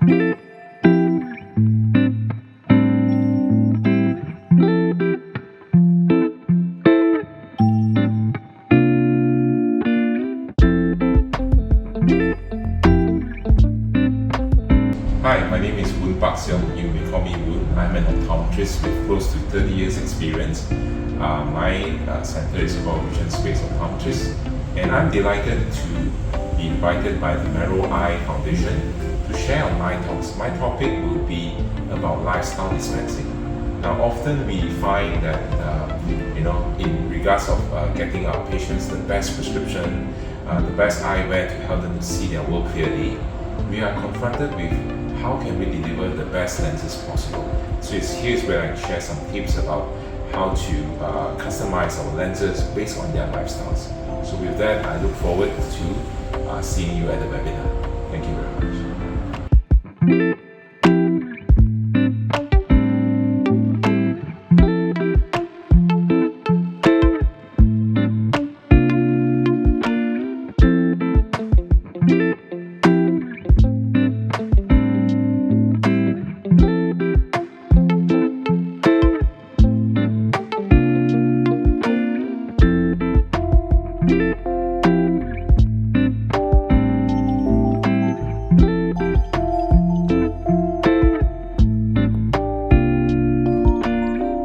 Hi, my name is Seong. You may call me Woon. I'm an optometrist with close to 30 years experience. My center is called Vision Space Optometrist, and I'm delighted to be invited by the Mero Eye Foundation to share on my talks. My topic will be about lifestyle dispensing. Now, often we find that in regards of getting our patients the best prescription, the best eyewear to help them to see their world clearly, we are confronted with how can we deliver the best lenses possible. So here's where I share some tips about how to customize our lenses based on their lifestyles. So with that, I look forward to seeing you at the webinar.